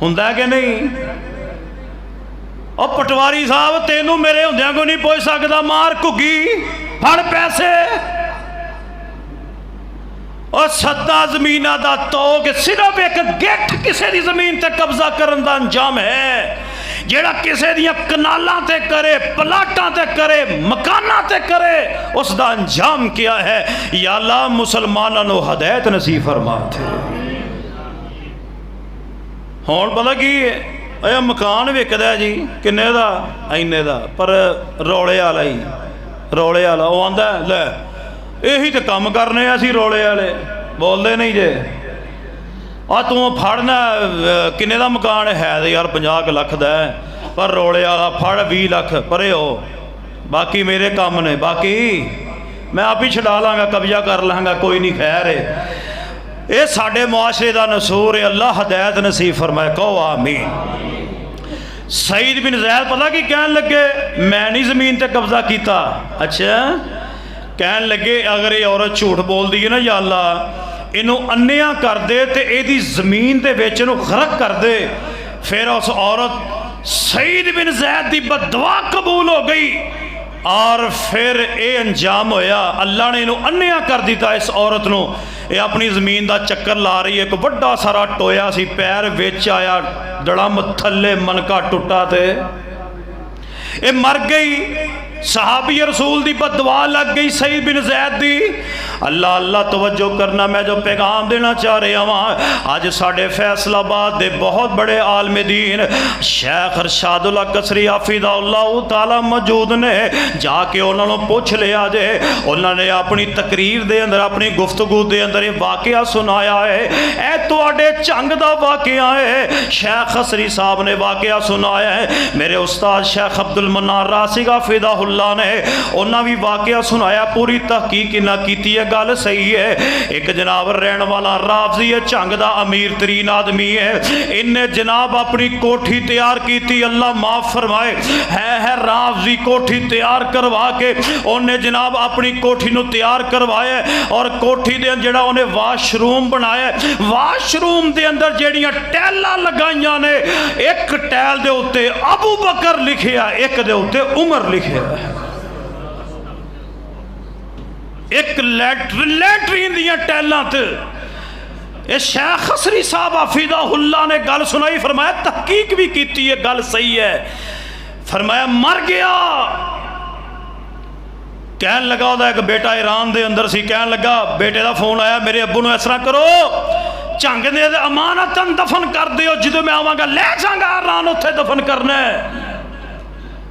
हुंदा कि नहीं। ओ पटवारी साहब तेनू मेरे हुंदियां को नहीं पुछ सकदा मार घुगी फड़ पैसे। और 7 जमीना का तोग सिर्फ एक गिठ किसी की जमीन ते कब्जा करने का अंजाम है जेड़ा किसी दियां कनालां ते करे प्लाटां ते करे मकानां ते करे उसका अंजाम क्या है। या अल्लाह मुसलमानों को हदायत नसीब फरमा थे। हुण पता की यह मकान विकदा जी किन्ने दा इन्ने दा पर रौले वाला ही रौले वाला वो आंदा लै यही तो काम करने असी रौले वाले बोलते नहीं जे आ तू फड़ना किन्ने दा मकान है तो यार 50 लाख का है पर रौले वाला फड़ 20 लाख परे हो बाकी मेरे काम ने बाकी मैं आप ही छड़ा लाँगा कब्जा कर लाँगा कोई नहीं खैर है। ये साडे मुआशरे का नसूर है अल्लाह हदायत नसीब फरमाए कहो आमीन। सईद बिन ज़ैद पता कि कहन लगे मैं नहीं जमीन ते कब्जा किया। अच्छा कहन लगे अगर ये औरत झूठ बोल दी है ना या अल्लाह इनू अन्निया कर दे तो यदी जमीन के विच इनू गरक कर दे फिर उस औरत सईद बिन जैद की बददुआ कबूल हो गई और फिर ये अंजाम होया, अल्लाह ने इन्हू अन्या कर दिता इस औरत नू। ये अपनी जमीन का चक्कर ला रही है, एक बड़ा सारा टोया सी, पैर विच आया, डड़म थले, मनका टुटा, ते ये मर गई। सहाबी रसूल दी बददुआ लग गई सईद बिन जैद दी। अल्लाह अल्लाह तवज्जो करना, मैं जो पैगाम देना चाह रहा वहाँ, अज साढ़े फैसलाबाद दे बहुत बड़े आलम दीन शेख अरशादुल कसरी हाफिज़हुल्लाह ताला मौजूद ने, जाके उन्होंने पूछ लिया जे, उन्होंने अपनी तकरीर दे अंदर, अपनी गुफ्तगू दे अंदर ये वाकया सुनाया है, ए तुहाडे झंग दा वाकया है। शेख कसरी साहब ने वाकया सुनाया है। मेरे उस्ताद शेख अब्दुल मन्नान रासिग हाफिज़हुल्लाह ने उन्हें भी वाकया सुनाया, पूरी तहकीक ना की है, गल सही है। एक जनाब रहन वाला रावजी है, झंग दा अमीर तरीन आदमी है, इन्हें जनाब अपनी कोठी तैयार की, अल्लाह माफ फरमाए, है रावजी कोठी तैयार करवा के उन्हें जनाब अपनी कोठी नू तैयार करवाया और कोठी दे जेड़ा उन्हें वाशरूम बनाया, वाशरूम दे अंदर जेड़ियां टैलां लगाइयां ने, एक टैल दे उत्ते अबू बकर लिखिया, एक दे उत्ते उमर लिखिया, एक लैट्रीन दियां टैलां ते। ये शेख कसरी साहब हाफिज़हुल्लाह ने गल सुनाई, फरमाया तहकीक भी की है, गल सही है। फरमाया मर गया, कहन लगा उसका एक बेटा ईरान दे अंदर सी, कहन लगा बेटे का फोन आया, मेरे अब्बू नूं इस तरह करो, झंग दे अमानतन दफन कर दिओ, जो मैं आवांगा ले जांगा ईरान, उत्थे दफन करना है।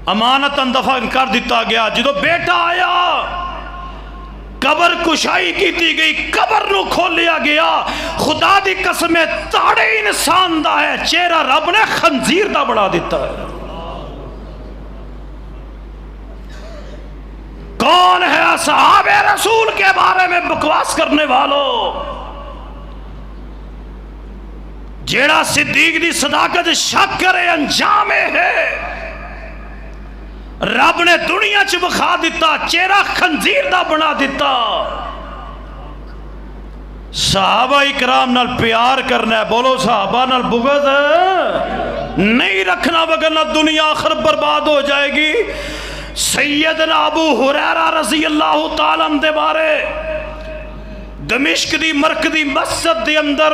अमानतन दफन कर दिता गया। जो बेटा आया, कबर कुशाई की गई, कबर नू खोलिया गया, खुदा दी कसम ताड़े इंसान दा है, चेहरा रब ने खंजीर दा बना दिता है। कौन है असहाबे रसूल के बारे में बकवास करने वालों, जेड़ा सिद्दीक दी सदाकत शक करे, अंजाम है रब ने दुनिया च विखा दिता, चेहरा खंजीर दा बना दिता। सहाबा इकराम नाल प्यार करना है, बोलो सहाबा नाल बुग़्ज़ नहीं रखना, वगरना दुनिया आखिर बर्बाद हो जाएगी। सैयदना अबू हुरैरा रज़ी अल्लाह ताला अन्हु दे बारे दमिश्क दी मरकज़ी मस्जिद दे अंदर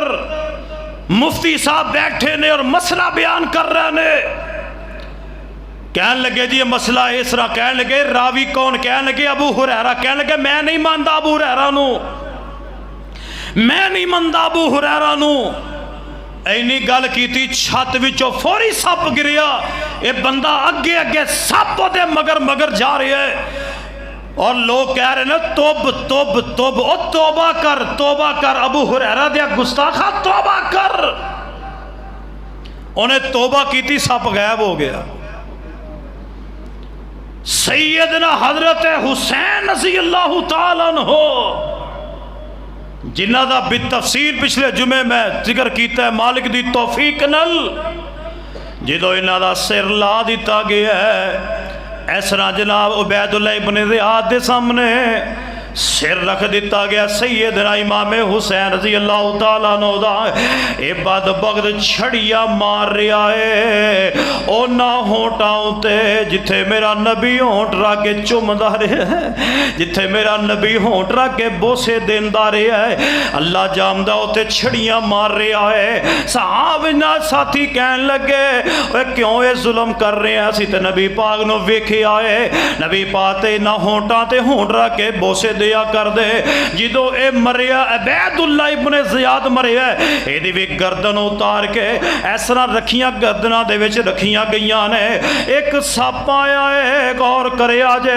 मुफ्ती साहब बैठे ने और मसला बयान कर रहे ने। कहन लगे जी ये मसला इस तरह, कहन लगे रावी कौन, कहन लगे अबू हुरैरा, कहन लगे मैं नहीं मानता अबू हुरैरा नू, मैं नहीं मानता अबू हुरैरा नू। इन्नी गल की, छत विचों फौरी सप गिरिया, ये बंदा अगे अगे सप दे मगर मगर जा रहा है और लोग कह रहे हैं तुब तुब तुब, ओ तौबा कर अबू हुरैरा दिया गुस्ताखा, तौबा कर। उन्हें तौबा की, सप गायब हो गया। सैयदना हजरत हुसैन रज़ी अल्लाह ताला अन्हु, जिन्हां दा बितफसील पिछले जुमे में जिक्र किया है, मालिक दी तौफीक नल जो इन्हां दा सिर ला दिता गया है, इस तरह जनाब उबैदुल्लाह इब्न ज़ियाद दे सामने सिर रख दिता गया। सैयदना इमाम हुसैन रज़ी अल्लाह ताला अन्हु दा ए बदबख्त छड़िया मार रहा है उन्हां होंठां उत्ते जिथे मेरा नबी होंठ रख के चुमदा रहा है, जिथे मेरा नबी होंठ रख के बोसे देंदा रहा है, अल्लाह जामदा उत्ते छड़ियां मार रहा है। सहाब ना साथी कहन लगे क्यों ये जुल्म कर रहे हैं, असीं ते नबी पाक नूं वेखिया है, नबी पाक ते इन्हां होंठां ते होंठ रख के बोसे दिया कर दे। जो ये मरिया उबैदुल्लाह इब्न ज़ियाद मरिया, ये भी गर्दन उतार के इस तरह रखियां, गर्दना दे विच रखियां गईयां ने। एक सप आया है, गौर करिया जे,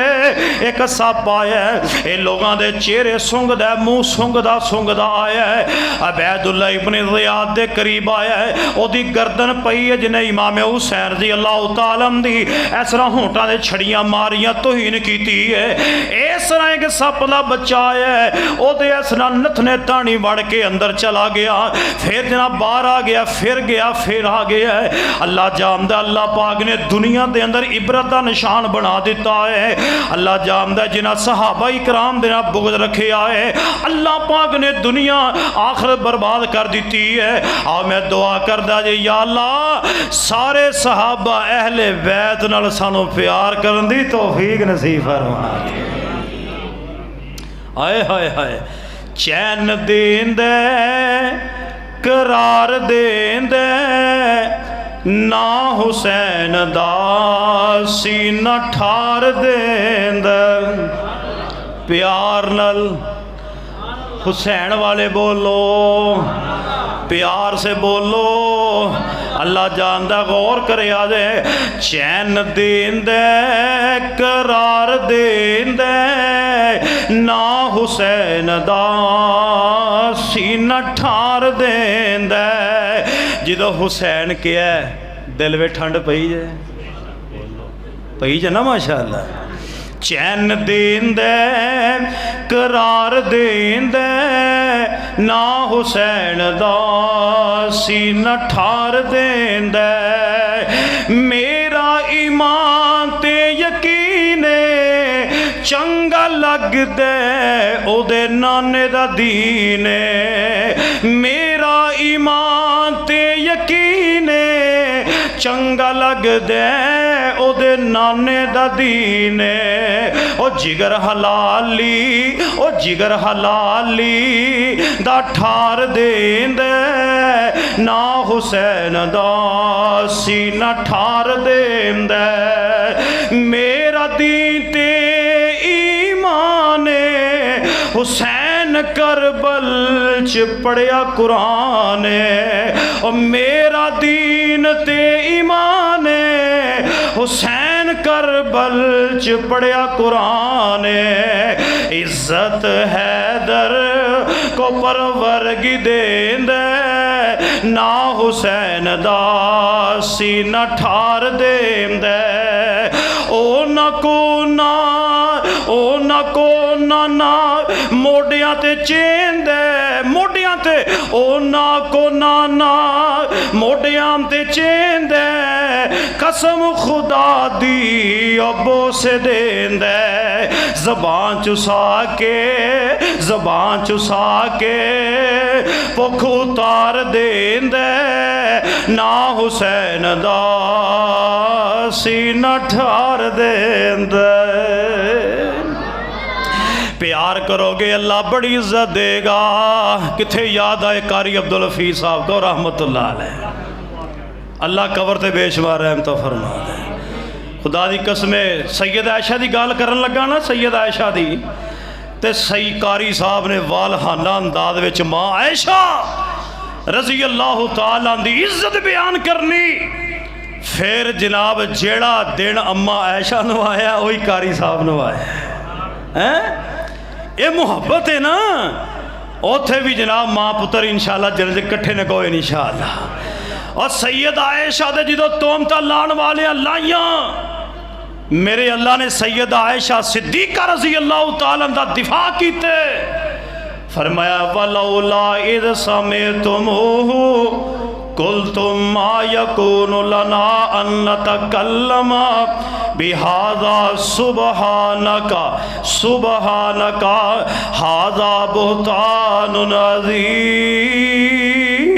एक सप आया है, ये लोगों के चेहरे सुंघदा, मुंह सुंघदा आया है। उबैदुल्लाह इब्न ज़ियाद दे करीब आया है, ओदी गर्दन पई है, जिन्हें इमाम हुसैन रज़ी अल्लाह ताला दी इस तरह होंठां दे छड़ियां मारियां, तौहीन की है। इस तरह एक सप का बच्चा है, ओदे इस नाल नथने तानी वड़ के अंदर चला गया, फिर जनाब बाहर आ गया, फिर आ गया। अल्लाह जानदा, अल्लाह पाक ने दुनिया के अंदर इबरत का निशान बना दिता है। अल्लाह जानदा जिन्हां सहाबा इकराम दे नाल बुग़्ज़ रखिया है, अल्लाह पाक ने दुनिया आखिरत बर्बाद कर दी है। आ मैं दुआ करदा जे या अल्लाह सारे सहाबा अहले बैत नाल सानू प्यार करन दी तौफीक नसीब फरमा। आए हाय हाय, चैन देंदे करार देंदे ना हुसैन दा सीना ठार देंदे। प्यार नल हुसैन वाले बोलो, प्यार से बोलो। अल्लाह जानदा, गौर करे आदे चैन देंदे करार देंदे ना हुसैन दा सीना ठार देंदे। जो हुसैन क्या दिल में ठंड पई जे ना माशाअल्लाह। चैन देंदे करार देंदे ना हुसैन दा सीना ठार देंदे। मेरा ईमान ते यकीने चंगा लगदे ओदे नाने दा दीने। मेरा ईमान ते यकीने चंगा लगदे ओदे नाने दा दीने। ओ जिगर हलाली, ओ जिगर हलाली दा ठार देंदे ना हुसैन दा सीना ठार देंदे। मेरा दीन ते ईमाने हुसैन करबल च पढ़िया कुरान। ओ मेरा दीन ते ईमान हुसैन करबल च पढ़िया कुरान। इज्जत हैदर को परवरगी देंदे ना हुसैन दा सीना ठार देंदे। ओ न को ना, ओ न को ना मोडियां ते चेंदे, मोडियां ते ओ ना को नाना मोडियां ते चेंदे। कसम खुदा दी अबो से देंदे। ज़बान चुसा के, ज़बान चुसा के भुख उतार देंदे ना हुसैन दा सीना ठार देंदे। प्यार करोगे अल्लाह बड़ी इज्जत देगा। किथे याद आए कारी अब्दुल हफीज साहब को रहमतुल्लाह अलैह, अल्लाह कबर ते बेशुमार रहमत फरमा दे। खुदा दी कसमे सैयद आयशा की गल करन लगा ना, सैयद आयशा दी ते सही कारी साहब ने वालहाना अंदाज विच मां आयशा रजी अल्लाह तआला दी इज्जत बयान करनी। फिर जनाब जेड़ा दिन अम्मा आयशा नवाया वही कारी साहब नवाया है। ये मुहब्बत है ना। उथे भी जनाब माँ पुत्र इंशाअल्लाह जल्द इकट्ठे ने कोई इंशाअल्लाह। और सैयद आयशा दे जो तोहमत लाण वाले लाइया, मेरे अल्लाह ने सैयद आयशा सिद्दीका रज़ी अल्लाह तआला दा दिफा कीते। फरमाया वलौला इज़ समिअतुमूहु कुल्तुम मा यकूनु लना अन नतकल्लमा बिहाज़ा सुबहानका सुबहानका हाज़ा बुहतानुन अज़ीम।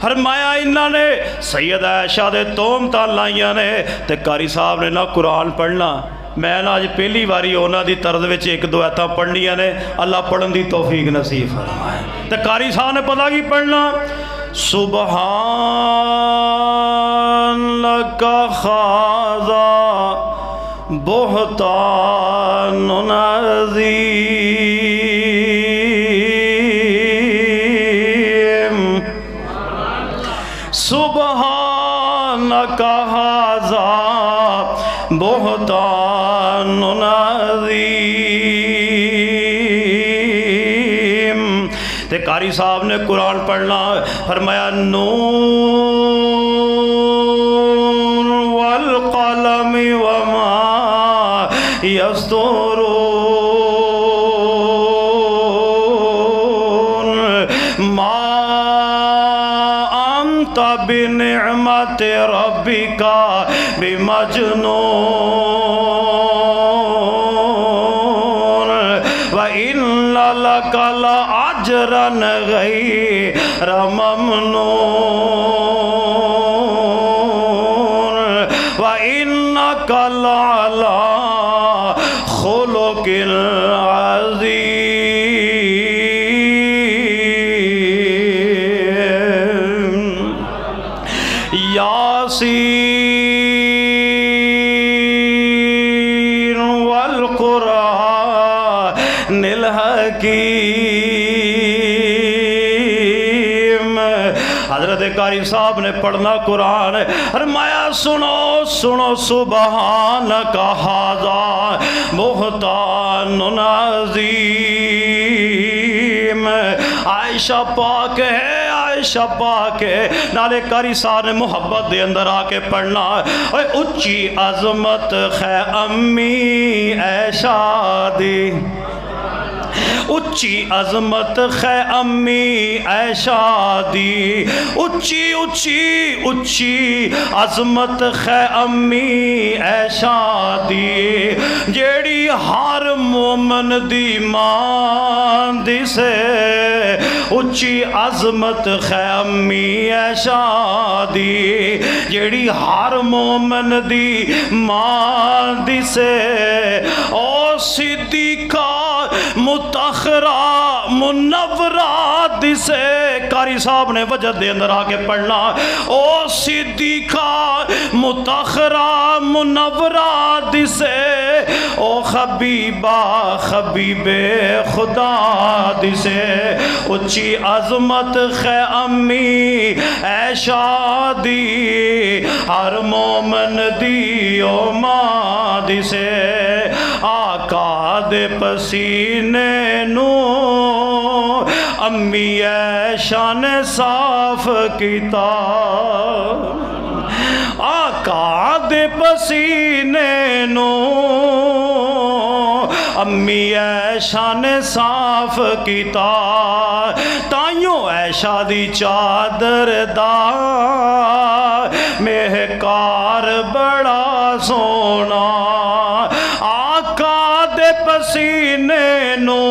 फरमाया इन्होंने सैयद आयशा दे तोहमत लाइया ने ते कारी साहब ने ना कुरान पढ़ना। मैं ना अज पहली बारी उन्होंने दी तर्ज में एक दो आयतां पढ़नियां ने, अल्लाह पढ़न की तौफीक नसीब फरमाए। तो कारी साहब ने पता की पढ़ना, सुबहान लका खाज़ा बुहतानुन अज़ीम। सुबहान लका खाज़ा बुहतानुन अज़ीम। ते कारी साहब ने कुरान पढ़ना। फरमाया नून वल कलम वमा यस्तुरून मा अंत बिनिअमत रब्बिका बिमजनून व इन्न लका लअजरन गैर ममनून व इन्नका लअला खुलुकिल अज़ीम। यासीन वल कुरानिल हकीम। हजरत कारी साहब ने पढ़ना कुरान, फरमाया सुनो सुनो सुबहानक हाज़ा बुहतानुन अज़ीम। आयशा पाक है, आयशा पाक है। नाले कारी साहब ने मुहब्बत दे अंदर आके पढ़ना, उच्ची अजमत है अम्मी ऐशा दी, उच्ची अजमत है अम्मी ऐशा दी, उच्ची उच्ची उच्ची अजमत है अम्मी ऐशा दी, जेड़ी हर मोमन दी मां दिसे। उच्ची अजमत है अम्मी ऐशा दी, जेड़ी हर मोमन दी मां दिसे। ओ सिद्दीका मुतखरा मुनव्वरा दिसे। कारी साहब ने वजद दे अंदर आके पढ़ना, ओ सिद्दीका मुतखरा मुनव्वरा दिसे। ओ खबीबा खबीबे खुदा दिसे। उच्ची अजमत है अम्मी ऐशा दी, हर मोमन दी ओ मां दिसे। आका दे पसीने नू अम्मी ऐशा ने साफ किता, आका दे पसीने नू अम्मी ऐशा ने साफ किता। ताइयों ऐशा दी चादर दा महकार बड़ा सोना, आका दे पसीने नू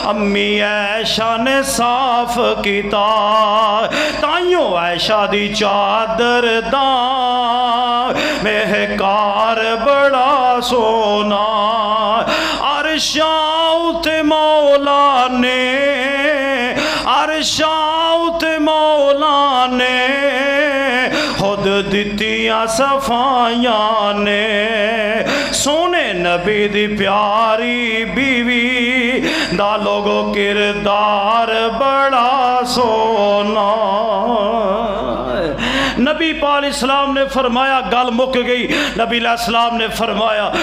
अम्मी ऐशा ने साफ किता। ताइयों ऐशा दी चादर दा महकार बड़ा सोना। अरशां उते मौला ने, अरशां उते मौला ने खुद दित्तियां सफाइयां ने। सोने नबी दी प्यारी बीवी दा लोगो किरदार बड़ा सोना। नबी पाक इस्लाम ने फरमाया, गल मुक गई। नबी अलैहिस्सलाम ने फरमाया, जो